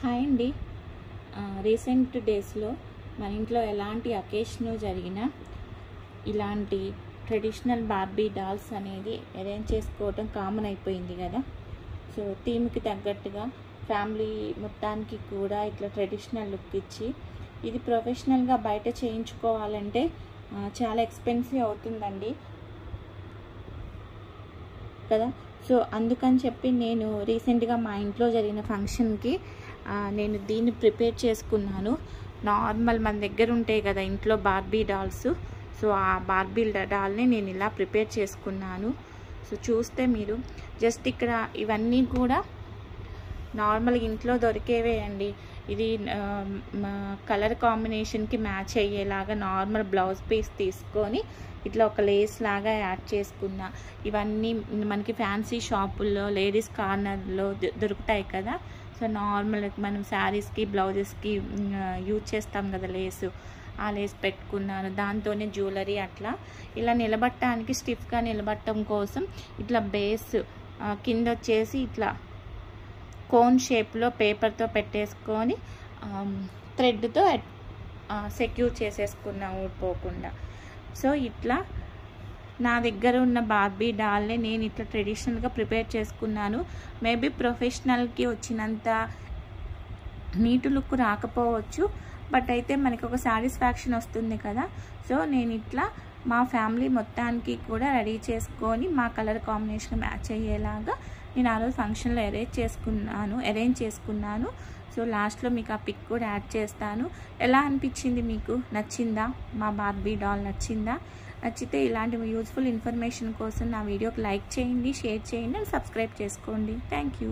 Hi అండి. Recent డేస్లో మన ఇంట్లో ఎలాంటి అకేషన్ జరిగినా ఇలాంటి ట్రెడిషనల్ బార్బీ డాల్స్ అనేది అరేంజ్ చేసుకోవటం కామన్ అయిపోయింది కదా. సో థీమ్కి తగ్గట్టుగా ఫ్యామిలీ మొత్తానికి కూడా ఇట్లా ట్రెడిషనల్ లుక్ ఇచ్చి ఇది ప్రొఫెషనల్గా బయట చేయించుకోవాలంటే చాలా ఎక్స్పెన్సివ్ అవుతుందండి కదా. సో అందుకని చెప్పి నేను రీసెంట్గా మా ఇంట్లో జరిగిన ఫంక్షన్కి నేను దీన్ని ప్రిపేర్ చేసుకున్నాను. నార్మల్ మన దగ్గర ఉంటాయి కదా ఇంట్లో బార్బీ డాల్స్. సో ఆ బార్బీ డాల్ని నేను ఇలా ప్రిపేర్ చేసుకున్నాను. సో చూస్తే మీరు జస్ట్ ఇక్కడ ఇవన్నీ కూడా నార్మల్ ఇంట్లో దొరికేవే అండి. ఇది కలర్ కాంబినేషన్కి మ్యాచ్ అయ్యేలాగా నార్మల్ బ్లౌజ్ పీస్ తీసుకొని ఇట్లా ఒక లేస్ లాగా యాడ్ చేసుకున్నా. ఇవన్నీ మనకి ఫ్యాన్సీ షాపుల్లో లేడీస్ కార్నర్లో దొరుకుతాయి కదా. సో నార్మల్ మనం శారీస్కి బ్లౌజెస్కి యూజ్ చేస్తాం కదా లేసు, ఆ లేస్ పెట్టుకున్నాను. దాంతోనే జ్యువెలరీ అట్లా ఇలా నిలబట్టడానికి స్టిఫ్గా నిలబట్టడం కోసం ఇట్లా బేస్ కింద వచ్చేసి ఇట్లా కోన్ షేప్లో పేపర్తో పెట్టేసుకొని థ్రెడ్తో సెక్యూర్ చేసేసుకున్నా ఊడిపోకుండా. సో ఇట్లా నా దగ్గర ఉన్న బార్బీ డాల్ని నేను ఇట్లా ట్రెడిషనల్గా ప్రిపేర్ చేసుకున్నాను. మేబీ ప్రొఫెషనల్కి వచ్చినంత నీట్ లుక్ రాకపోవచ్చు, బట్ అయితే మనకి ఒక సాటిస్ఫాక్షన్ వస్తుంది కదా. సో నేను ఇట్లా మా ఫ్యామిలీ మొత్తానికి కూడా రెడీ చేసుకొని మా కలర్ కాంబినేషన్ మ్యాచ్ అయ్యేలాగా నేను ఆ రోజు ఫంక్షన్లో అరేంజ్ చేసుకున్నాను. సో లాస్ట్లో మీకు ఆ పిక్ కూడా యాడ్ చేస్తాను. ఎలా అనిపించింది, మీకు నచ్చిందా? మా బార్బీ డాల్ నచ్చిందా? నచ్చితే ఇలాంటి యూజ్ఫుల్ ఇన్ఫర్మేషన్ కోసం నా వీడియోకి లైక్ చేయండి, షేర్ చేయండి, అండ్ సబ్స్క్రైబ్ చేసుకోండి. Thank you.